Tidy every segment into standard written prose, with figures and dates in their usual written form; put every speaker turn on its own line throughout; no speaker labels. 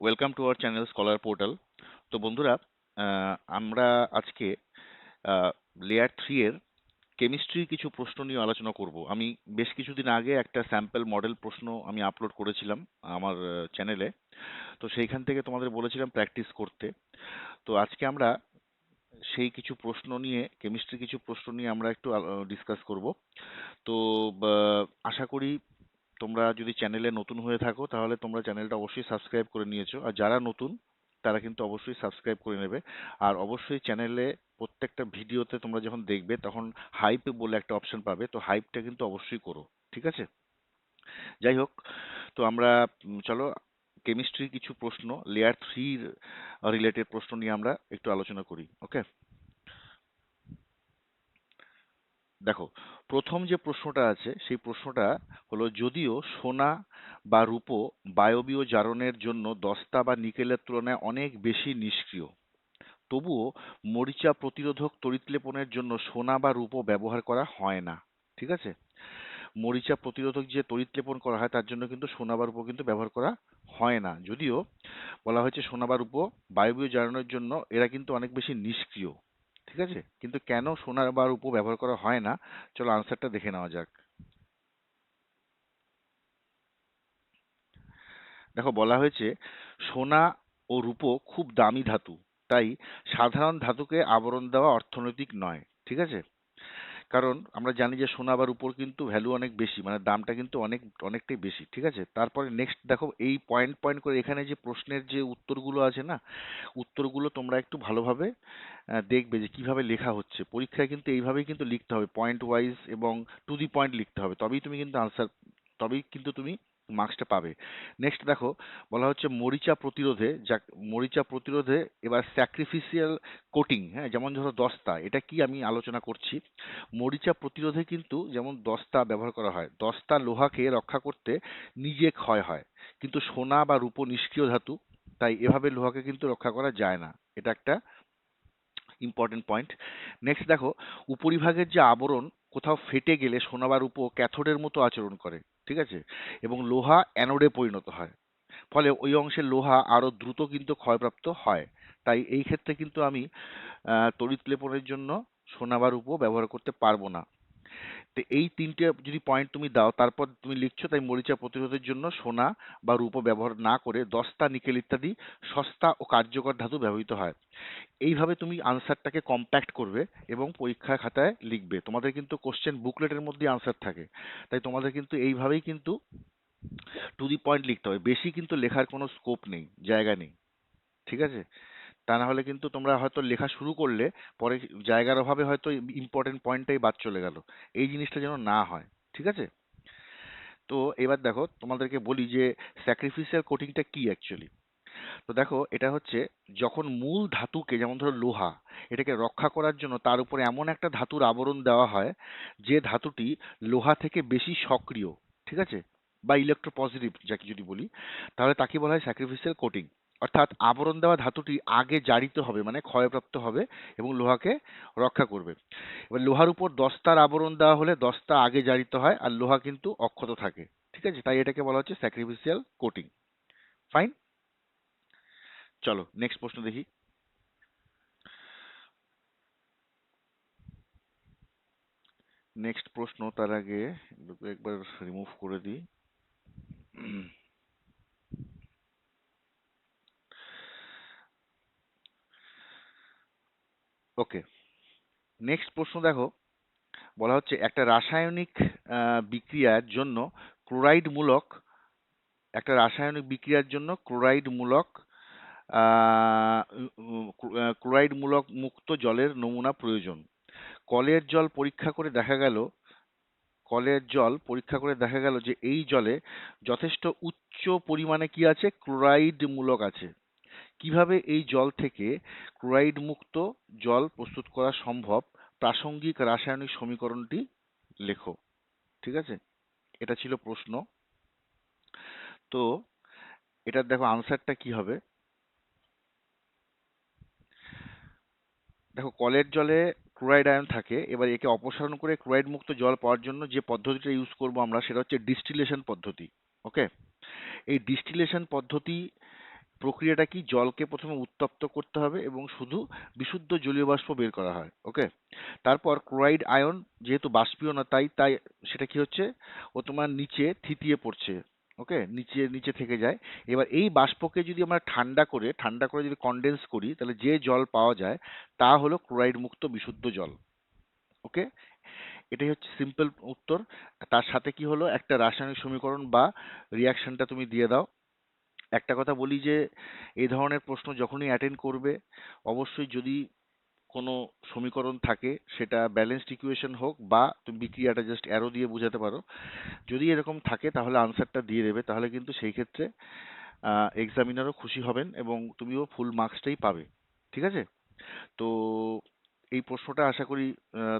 Welcome to our channel scholar portal. তো বন্ধুরা, আমরা আজকে লেয়ার 3 এর কেমিস্ট্রি কিছু প্রশ্ন নিয়ে আলোচনা করব। আমি বেশ কিছুদিন আগে একটা স্যাম্পল মডেল প্রশ্ন আমি আপলোড করেছিলাম আমার চ্যানেলে। তো সেইখান থেকে তোমাদের বলেছিলাম প্র্যাকটিস করতে। তো আজকে আমরা সেই কিছু প্রশ্ন নিয়ে, কেমিস্ট্রি কিছু প্রশ্ন নিয়ে আমরা একটু ডিসকাস করব। তো আশা করি তোমরা যদি চ্যানেলে নতুন হয়ে থাকো তাহলে তোমরা চ্যানেলটা অবশ্যই সাবস্ক্রাইব করে নিয়েছো, আর যারা নতুন তারা কিন্তু অবশ্যই সাবস্ক্রাইব করে নেবে। আর অবশ্যই চ্যানেলে প্রত্যেকটা ভিডিওতে তোমরা যখন দেখবে তখন হাইপ বলে একটা অপশন পাবে, তো হাইপটা কিন্তু অবশ্যই করো, ঠিক আছে? যাই হোক, তো আমরা চলো কেমিস্ট্রি কিছু প্রশ্ন, লেয়ার 3 রিলেটেড প্রশ্ন নিয়ে আমরা একটু আলোচনা করি। ওকে, দেখো, প্রথম যে প্রশ্নটা আছে সেই প্রশ্নটা হলো, যদিও সোনা বা রূপো বায়বীয় জারণের জন্য দস্তা বা নিকেলের তুলনায় অনেক বেশি নিষ্ক্রিয়, তবুও মরিচা প্রতিরোধক তড়িৎলেপনের জন্য সোনা বা রূপো ব্যবহার করা হয় না। ঠিক আছে? মরিচা প্রতিরোধক যে তড়িৎলেপন করা হয় তার জন্য কিন্তু সোনা বা রূপো কিন্তু ব্যবহার করা হয় না, যদিও বলা হয়েছে সোনা বা রূপো বায়বীয় জ্বালানোর জন্য এরা কিন্তু অনেক বেশি নিষ্ক্রিয়। ঠিক আছে, কিন্তু কেন সোনা বা রূপো ব্যবহার করা হয় না, চলো আনসারটা দেখে নেওয়া যাক। দেখো, বলা হয়েছে সোনা ও রূপো খুব দামি ধাতু, তাই সাধারণ ধাতুকে আবরণ দেওয়া অর্থনৈতিক নয়। ঠিক আছে, কারণ আমরা জানি যে সোনা বা রূপোর কিন্তু ভ্যালু অনেক বেশি, মানে দামটা কিন্তু অনেকটাই বেশি। ঠিক আছে, তারপরে নেক্সট দেখো, এই পয়েন্ট পয়েন্ট করে এখানে যে প্রশ্নের যে উত্তরগুলো আছে না, উত্তরগুলো তোমরা একটু ভালোভাবে দেখবে যে কিভাবে লেখা হচ্ছে। পরীক্ষায় কিন্তু এইভাবেই কিন্তু লিখতে হবে, পয়েন্ট ওয়াইজ এবং টু দি পয়েন্ট লিখতে হবে, তবেই তুমি কিন্তু আনসার, তবেই কিন্তু তুমি মার্কসটা পাবে। নেক্সট দেখো, বলা হচ্ছে মরিচা প্রতিরোধে, যা মরিচা প্রতিরোধে এবার স্যাক্রিফিসিয়াল কোটিং, হ্যাঁ, যেমন ধরো দস্তা, এটা কি আমি আলোচনা করছি। মরিচা প্রতিরোধে কিন্তু যেমন দস্তা ব্যবহার করা হয়, দস্তা লোহাকে রক্ষা করতে নিজে ক্ষয় হয়, কিন্তু সোনা বা রূপো নিষ্ক্রিয় ধাতু, তাই এভাবে লোহাকে কিন্তু রক্ষা করা যায় না। এটা একটা ইম্পর্টেন্ট পয়েন্ট। নেক্সট দেখো, উপরিভাগের যে আবরণ কোথাও ফেটে গেলে সোনা বা রূপো ক্যাথোডের মতো আচরণ করে। ঠিক আছে, এবং লোহা অ্যানোডে পরিণত হয়, ফলে ওই অংশের লোহা আরো দ্রুত কিন্তু ক্ষয়প্রাপ্ত হয়। তাই এই ক্ষেত্রে কিন্তু আমি তড়িৎ লেপনের জন্য সোনা বা রূপো ব্যবহার করতে পারবো না। তো এই তিনটে যদি পয়েন্ট তুমি দাও, তারপর তুমি লিখছো, তাই মরিচা প্রতিরোধের জন্য সোনা বা রূপো ব্যবহার না করে দস্তা, নিকেল ইত্যাদি সস্তা ও কার্যকর ধাতু ব্যবহৃত হয়। এইভাবে তুমি আনসারটাকে কম্প্যাক্ট করবে এবং পরীক্ষার খাতায় লিখবে। তোমাদের কিন্তু কোশ্চেন বুকলেটের মধ্যে আনসার থাকে, তাই তোমাদের কিন্তু এইভাবেই কিন্তু টু দি পয়েন্ট লিখতে হবে, বেশি কিন্তু লেখার কোনো স্কোপ নেই, জায়গা নেই। ঠিক আছে, তা না হলে কিন্তু তোমরা হয়তো লেখা শুরু করলে পরে জায়গার অভাবে হয়তো ইম্পর্টেন্ট পয়েন্টটাই বাদ চলে গেল। এই জিনিসটা যেন না হয়। ঠিক আছে, তো এবার দেখো, তোমাদেরকে বলি যে স্যাক্রিফিসিয়াল কোটিংটা কি অ্যাকচুয়ালি। তো দেখো, এটা হচ্ছে যখন মূল ধাতুকে, যেমন ধরো লোহা, এটাকে রক্ষা করার জন্য তার উপরে এমন একটা ধাতুর আবরণ দেওয়া হয় যে ধাতুটি লোহা থেকে বেশি সক্রিয়। ঠিক আছে, বা ইলেকট্রোপজিটিভ যাকে যদি বলি, তাহলে তাকে বলা হয় স্যাক্রিফিসিয়াল কোটিং। অর্থাৎ আবরণ দেওয়া ধাতুটি আগে জারিত হবে, মানে ক্ষয়প্রাপ্ত হবে এবং লোহাকে রক্ষা করবে। এবার লোহার উপর দস্তার আবরণ দেওয়া হলে দস্তা আগে জারিত হয় আর লোহা কিন্তু অক্ষত থাকে। ঠিক আছে, তাই এটাকে বলা হচ্ছে স্যাক্রিফিসিয়াল কোটিং। ফাইন, চলো নেক্সট প্রশ্ন দেখি। নেক্সট প্রশ্ন, তার আগে এগুলোকে একবার রিমুভ করে দিই। ওকে, নেক্সট প্রশ্ন দেখো, বলা হচ্ছে একটা রাসায়নিক বিক্রিয়ার জন্য ক্লোরাইড মূলক, একটা রাসায়নিক বিক্রিয়ার জন্য ক্লোরাইড মূলক ক্লোরাইড মূলক মুক্ত জলের নমুনা প্রয়োজন। কলের জল পরীক্ষা করে দেখা গেল কলের জল পরীক্ষা করে দেখা গেল যে এই জলে যথেষ্ট উচ্চ পরিমাণে কি আছে, ক্লোরাইড মূলক আছে। কিভাবে এই জল থেকে ক্লোরাইড মুক্ত জল প্রস্তুত করা সম্ভব, প্রাসঙ্গিক রাসায়নিক সমীকরণটি লেখো। ঠিক আছে, এটা ছিল প্রশ্ন। তো এটার দেখো আনসারটা কি হবে। দেখো, কলের জলে ক্লোরাইড আয়ন থাকে, এবার একে অপসারণ করে ক্লোরাইড মুক্ত জল পাওয়ার জন্য যে পদ্ধতিটা ইউজ করব আমরা, সেটা হচ্ছে ডিস্টিলেশন পদ্ধতি। ওকে, এই ডিস্টিলেশন পদ্ধতি প্রক্রিয়াটা কি, জলকে প্রথমে উত্তপ্ত করতে হবে এবং শুধু বিশুদ্ধ জলীয় বাষ্প বের করা হয়। ওকে, তারপর ক্লোরাইড আয়ন যেহেতু বাষ্পীয় না, তাই তাই সেটা কি হচ্ছে, ও তোমার নিচে থিতিয়ে পড়ছে। ওকে, নিচে নিচে থেকে যায়। এবার এই বাষ্পকে যদি আমরা ঠান্ডা করে যদি কনডেন্স করি, তাহলে যে জল পাওয়া যায় তা হলো ক্লোরাইড মুক্ত বিশুদ্ধ জল। ওকে, এটাই হচ্ছে সিম্পল উত্তর। তার সাথে কি হলো, একটা রাসায়নিক সমীকরণ বা রিয়াকশনটা তুমি দিয়ে দাও। একটা কথা বলি যে এই ধরনের প্রশ্ন যখনই অ্যাটেন্ড করবে, অবশ্যই যদি কোনো সমীকরণ থাকে, সেটা ব্যালেন্সড ইকুয়েশন হোক বা তুমি বিক্রিয়াটা জাস্ট অ্যারো দিয়ে বোঝাতে পারো, যদি এরকম থাকে তাহলে আনসারটা দিয়ে দেবে। তাহলে কিন্তু সেই ক্ষেত্রে এক্সামিনারও খুশি হবেন এবং তুমিও ফুল মার্কসটাই পাবে। ঠিক আছে? তো এই প্রশ্নটা আশা করি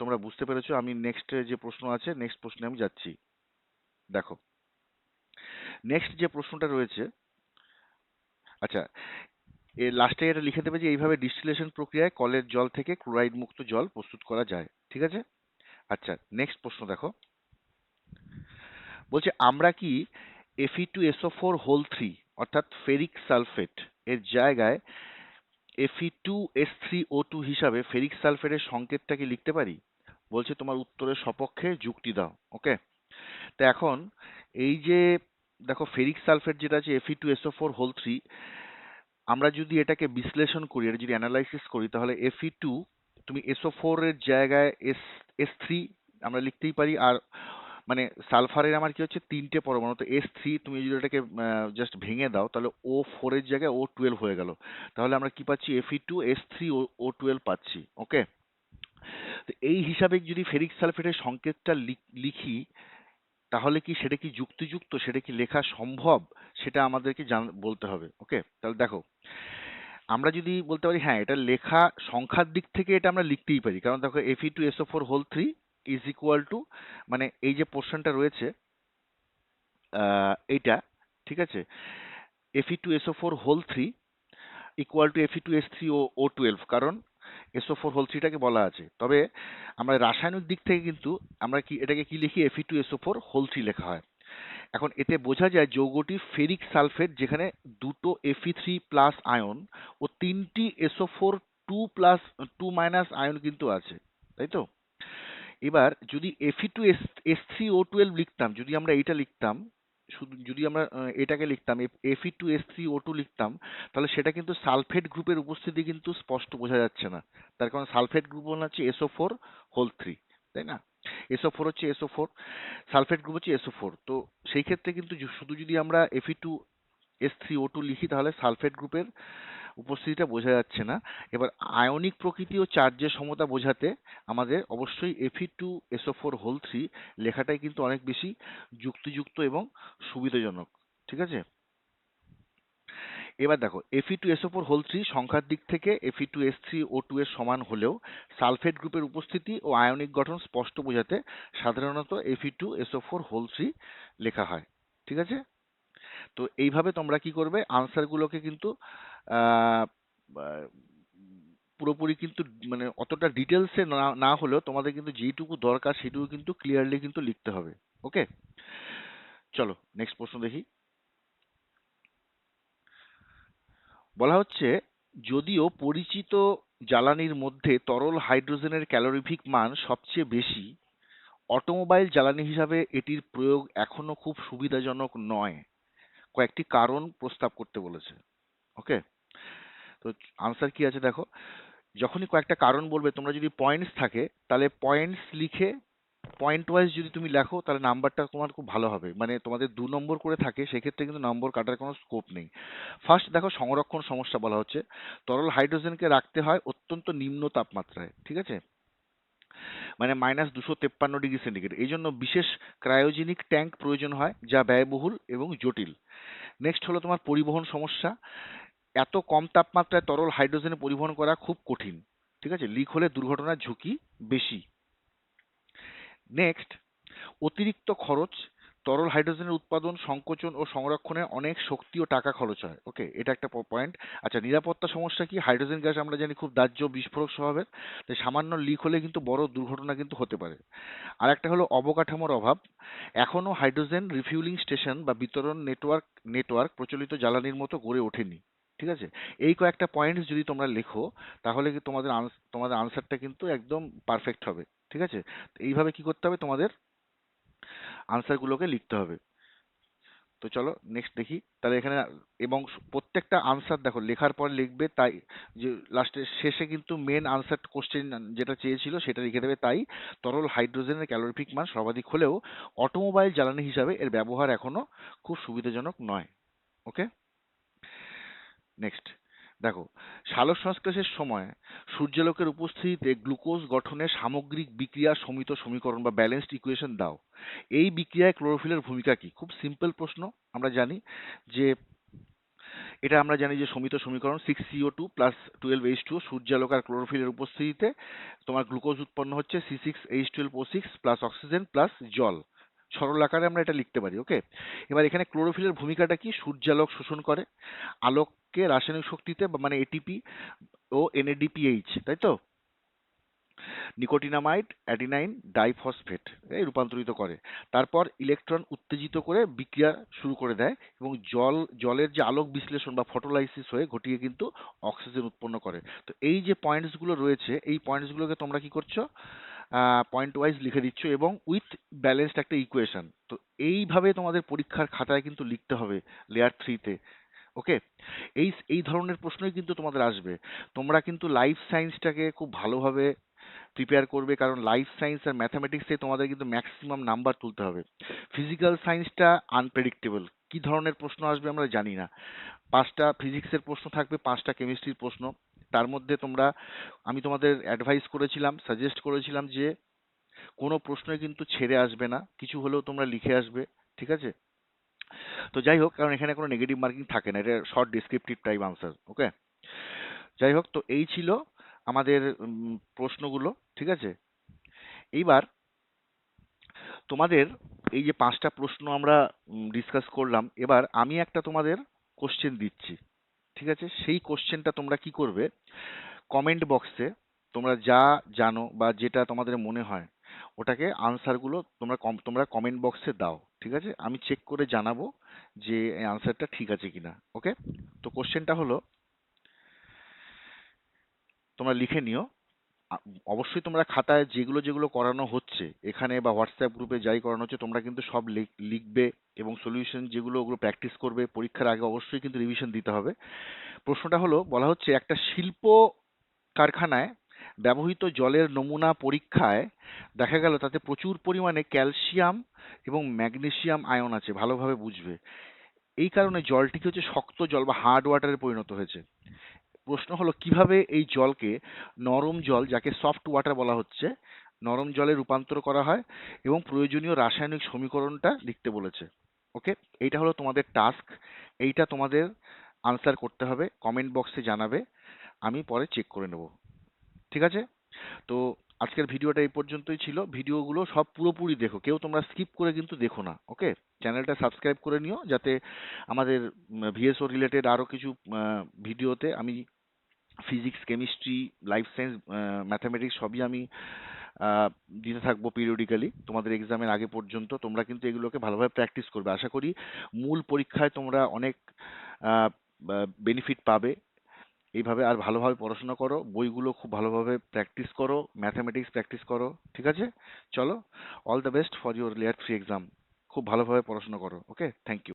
তোমরা বুঝতে পেরেছো। আমি নেক্সট যে প্রশ্ন আছে, নেক্সট প্রশ্নে আমি যাচ্ছি। দেখো, নেক্সট যে প্রশ্নটা রয়েছে, আচ্ছা, এর লাস্টে এটা লিখে দেবে যে এইভাবে ডিস্টিলেশন প্রক্রিয়ায় কলের জল থেকে ক্লোরাইড মুক্ত জল প্রস্তুত করা যায়। ঠিক আছে? আচ্ছা, নেক্সট প্রশ্ন দেখো, বলছে আমরা কি Fe2SO4 অর্থাৎ ফেরিক সালফেট এর জায়গায় Fe2S3O2 হিসাবে ফেরিক সালফেটের সংকেতটাকে লিখতে পারি? বলছে তোমার উত্তরের সপক্ষে যুক্তি দাও। ওকে, তো এখন এই যে দেখো, ফেরিক সালফেট যেটা আছে Fe2SO4 আমরা যদি এটাকে বিশ্লেষণ করি, এটা যদি অ্যানালাইসিস করি, তাহলে Fe2 তুমি SO4 এর জায়গায় S3 আমরা লিখতেই পারি। আর মানে সালফারের আমার কি হচ্ছে, তিনটে পরমাণু, তো S3 তুমি যদি এটাকে জাস্ট ভেঙে দাও, তাহলে O4 এর জায়গায় O12 হয়ে গেল। তাহলে আমরা কি পাচ্ছি, Fe2S3O12 পাচ্ছি। ওকে, তো এই হিসাবে যদি ফেরিক সালফেটের সংকেতটা লিখি, তাহলে কি সেটা কি যুক্তিযুক্ত, সেটা কি লেখা সম্ভব, সেটা আমাদেরকে বলতে হবে। ওকে, তাহলে দেখো, আমরা যদি বলতে পারি হ্যাঁ, এটা লেখা সংখ্যার দিক থেকে এটা আমরা লিখতেই পারি। কারণ দেখো, Fe2SO4 ইজ ইকুয়াল টু, মানে এই যে পোর্শনটা রয়েছে এইটা, ঠিক আছে, Fe2SO4 ইকুয়াল টু Fe2S3O12, কারণ SO4 টাকে বলা আছে। তবে আমরা রাসায়নিক দিক থেকে কিন্তু আমরা কি এটাকে কি লিখি, Fe2SO4 লেখা হয়। এখন এতে বোঝা যায় যৌগটি ফেরিক সালফেট, যেখানে দুটো Fe3+ আয়ন ও তিনটি SO4 2+ 2- আয়ন কিন্তু আছে, তাই তো? এবার যদি Fe2S3O12 লিখতাম, যদি আমরা এটা লিখতাম, শুধু যদি আমরা এটাকে লিখতাম, Fe2S3O2 লিখতাম, তাহলে সেটা কিন্তু সালফেট গ্রুপের উপস্থিতি কিন্তু স্পষ্ট বোঝা যাচ্ছে না। তার কারণ সালফেট গ্রুপ মানে হচ্ছে SO4 তাই না? SO4 হচ্ছে SO4, সালফেট গ্রুপ হচ্ছে SO4। তো সেই ক্ষেত্রে কিন্তু শুধু যদি আমরা Fe2S3O2 লিখি, তাহলে সালফেট গ্রুপের উপস্থিতিটা বোঝা যাচ্ছে না। এবার আয়নিক প্রকৃতি ও চার্জের সমতা বোঝাতে আমাদের অবশ্যই Fe2SO4 লেখাটাই কিন্তু অনেক বেশি যুক্তিযুক্ত এবং সুবিধাজনক। ঠিক আছে? এবার দেখো, Fe2SO4 সংখ্যার দিক থেকে Fe2S3O2 এর সমান হলেও সালফেট গ্রুপের উপস্থিতি ও আয়নিক গঠন স্পষ্ট বোঝাতে সাধারণত Fe2SO4 লেখা হয়। ঠিক আছে? তো এইভাবে তোমরা কি করবে, আনসারগুলোকে কিন্তু আহ, আহ, পুরোপুরি কিন্তু মানে অতটা ডিটেলসে না না হলেও তোমাদের কিন্তু যেটুকু দরকার সেটুকু কিন্তু ক্লিয়ারলি কিন্তু লিখতে হবে। ওকে, চলো নেক্সট প্রশ্ন দেখি। বলা হচ্ছে, যদিও পরিচিত জ্বালানির মধ্যে তরল হাইড্রোজেনের ক্যালোরিফিক মান সবচেয়ে বেশি, অটোমোবাইল জ্বালানি হিসাবে এটির প্রয়োগ এখনো খুব সুবিধাজনক নয়। কয়েকটি কারণ প্রস্তাব করতে বলেছে। ওকে, তো আনসার কি আছে দেখো, যখনই কয়েকটা কারণ বলবে, তোমরা যদি পয়েন্টস থাকে তাহলে পয়েন্টস লিখে পয়েন্ট ওয়াইজ যদি তুমি লেখো, তাহলে নাম্বারটা তোমার খুব ভালো হবে। মানে তোমাদের 2 নম্বর করে থাকে, সেক্ষেত্রে কিন্তু নম্বর কাটার কোনো স্কোপ নেই। ফার্স্ট দেখো, সংরক্ষণ সমস্যা বলা হচ্ছে, তরল হাইড্রোজেনকে রাখতে হয় অত্যন্ত নিম্ন তাপমাত্রায়। ঠিক আছে, মানে -253 ডিগ্রি সেন্টিগ্রেড। এই জন্য বিশেষ ক্রায়োজেনিক ট্যাঙ্ক প্রয়োজন হয়, যা ব্যয়বহুল এবং জটিল। নেক্সট হলো তোমার পরিবহন সমস্যা, এত কম তাপমাত্রায় তরল হাইড্রোজেন পরিবহন করা খুব কঠিন। ঠিক আছে, লিক হলে দুর্ঘটনার ঝুঁকি বেশি। নেক্সট, অতিরিক্ত খরচ, তরল হাইড্রোজেনের উৎপাদন, সংকোচন ও সংরক্ষণে অনেক শক্তি ও টাকা খরচ হয়। ওকে, এটা একটা পয়েন্ট। আচ্ছা, নিরাপত্তা সমস্যা কি, হাইড্রোজেন গ্যাস আমরা জানি খুব দাহ্য বিস্ফোরক স্বভাবের, তাই সামান্য লিক হলে কিন্তু বড় দুর্ঘটনা কিন্তু হতে পারে। আর একটা হলো অবকাঠামোর অভাব, এখনো হাইড্রোজেন রিফিউলিং স্টেশন বা বিতরণ নেটওয়ার্ক প্রচলিত জ্বালানির মতো গড়ে ওঠেনি। ঠিক আছে? এই কয়েকটা পয়েন্টস যদি তোমরা লেখো তাহলে কি তোমাদের আনসারটা কিন্তু একদম পারফেক্ট হবে। ঠিক আছে? তো এইভাবে কি করতে হবে, তোমাদের আনসারগুলোকে লিখতে হবে। তো চলো নেক্সট দেখি তাহলে এখানে। এবং প্রত্যেকটা আনসার দেখো লেখার পর লিখবে তাই, যে লাস্টের শেষে কিন্তু মেন আনসার কোশ্চেন যেটা চেয়েছিল সেটা লিখে দেবে। তাই তরল হাইড্রোজেনের ক্যালোরিফিক মান সর্বাধিক হলেও অটোমোবাইল জ্বালানি হিসাবে এর ব্যবহার এখনো খুব সুবিধাজনক নয়। ওকে, নেক্সট দেখো, সালোক সংশ্লেষের সময় সূর্যালোকের উপস্থিতিতে গ্লুকোজ গঠনের সামগ্রিক বিক্রিয়া সমিত সমীকরণ বা ব্যালেন্সড ইকুয়েশন দাও। এই বিক্রিয়ায় ক্লোরোফিলের ভূমিকা কি? খুব সিম্পল প্রশ্ন। আমরা জানি যে আমরা জানি যে সমিত সমীকরণ 6CO2 প্লাস 12H2O, সূর্যালোক আর ক্লোরোফিলের উপস্থিতিতে তোমার গ্লুকোজ উৎপন্ন হচ্ছে C6H12O6 প্লাস অক্সিজেন প্লাস জল। সরল আকারে আমরা এটা লিখতে পারি। ওকে, এবার এখানে ক্লোরোফিলের ভূমিকাটা কি? সূর্যালোক শোষণ করে, আলোককে রাসায়নিক শক্তিতে মানে এটিপি ও NADPH, তাই তো, নিকোটিনামাইড অ্যাডিনাইন ডাইফসফেট এই রূপান্তরিত করে। তারপর ইলেকট্রন উত্তেজিত করে বিক্রিয়া শুরু করে দেয় এবং জলের যে আলোক বিশ্লেষণ বা ফটোলাইসিস হয়ে ঘটিয়ে কিন্তু অক্সিজেন উৎপন্ন করে। তো এই যে পয়েন্টসগুলো রয়েছে এই পয়েন্টসগুলোকে তোমরা কি করছো, পয়েন্ট ওয়াইজ লিখে দিচ্ছ এবং উইথ ব্যালেন্সড একটা ইকুয়েশন। তো এইভাবে তোমাদের পরীক্ষার খাতায় কিন্তু লিখতে হবে লেয়ার 3-তে। ওকে, এই এই ধরনের প্রশ্নই কিন্তু তোমাদের আসবে। তোমরা কিন্তু লাইফ সায়েন্সটাকে খুব ভালোভাবে প্রিপেয়ার করবে, কারণ লাইফ সায়েন্স আর ম্যাথামেটিক্সে তোমাদের কিন্তু ম্যাক্সিমাম নাম্বার তুলতে হবে। ফিজিক্যাল সায়েন্সটা আনপ্রেডিক্টেবল, কি ধরনের প্রশ্ন আসবে আমরা জানি না। 5টা ফিজিক্সের প্রশ্ন থাকবে, 5টা কেমিস্ট্রির প্রশ্ন। তার মধ্যে আমি তোমাদের অ্যাডভাইস করেছিলাম, সাজেস্ট করেছিলাম যে কোনো প্রশ্নই কিন্তু ছেড়ে আসবে না, কিছু হলেও তোমরা লিখে আসবে। ঠিক আছে? তো যাই হোক, কারণ এখানে কোনো নেগেটিভ মার্কিং থাকে না, এটা শর্ট ডিসক্রিপটিভ টাইপ আনসার। ওকে, যাই হোক, তো এই ছিল আমাদের প্রশ্নগুলো। ঠিক আছে, এইবার তোমাদের এই যে 5টা প্রশ্ন আমরা ডিসকাস করলাম, এবার আমি একটা তোমাদের কোশ্চেন দিচ্ছি। ঠিক আছে, সেই কোশ্চেনটা তোমরা কি করবে, কমেন্ট বক্সে তোমরা যা জানো বা যেটা তোমাদের মনে হয় ওটাকে আনসারগুলো তোমরা কমেন্ট বক্সে দাও। ঠিক আছে, আমি চেক করে জানাবো যে এই আনসারটা ঠিক আছে কিনা। ওকে, তো কোশ্চেনটা হলো, তোমরা লিখে নিও। আ- অবশ্যই তোমরা খাতায় যেগুলো যেগুলো করানো হচ্ছে এখানে বা হোয়াটসঅ্যাপ গ্রুপে যাই করানো হচ্ছে তোমরা কিন্তু সব লিখবে এবং সলিউশন যেগুলো ওগুলো প্র্যাকটিস করবে। পরীক্ষার আগে অবশ্যই কিন্তু রিভিশন দিতে হবে। প্রশ্নটা হলো, বলা হচ্ছে একটা শিল্প কারখানায় ব্যবহৃত জলের নমুনা পরীক্ষায় দেখা গেল তাতে প্রচুর পরিমাণে ক্যালসিয়াম এবং ম্যাগনেসিয়াম আয়ন আছে। ভালোভাবে বুঝবে, এই কারণে জলটি কি হচ্ছে শক্ত জল বা হার্ড ওয়াটারে পরিণত হয়েছে। প্রশ্ন হলো কিভাবে এই জলকে নরম জল, যাকে সফট ওয়াটার বলা হচ্ছে, নরম জলে রূপান্তর করা হয় এবং প্রয়োজনীয় রাসায়নিক সমীকরণটা লিখতে বলেছে। ওকে, এইটা হলো তোমাদের টাস্ক। এইটা তোমাদের আনসার করতে হবে, কমেন্ট বক্সে জানাবে, আমি পরে চেক করে নেব। ঠিক আছে? তো আজকের ভিডিওটা এই পর্যন্তই ছিল। ভিডিওগুলো সব পুরোপুরি দেখো, কেউ তোমরা স্কিপ করে কিন্তু দেখো না। ওকে, চ্যানেলটা সাবস্ক্রাইব করে নিও যাতে আমাদের ভিএসও রিলেটেড আরো কিছু ভিডিওতে আমি physics, chemistry, life science, mathematics সবই আমি আহ, দিতে থাকবো পিরিয়ডিক্যালি তোমাদের এক্সামের আগে পর্যন্ত। তোমরা কিন্তু এগুলোকে ভালোভাবে প্র্যাকটিস করবে। আশা করি মূল পরীক্ষায় তোমরা অনেক বেনিফিট পাবে এইভাবে। আর ভালোভাবে পড়াশোনা করো, বইগুলো খুব ভালোভাবে প্র্যাকটিস করো, ম্যাথামেটিক্স প্র্যাকটিস করো। ঠিক আছে, চলো, all the best for your layer 3 exam. খুব ভালোভাবে পড়াশোনা করো। ওকে, থ্যাংক ইউ।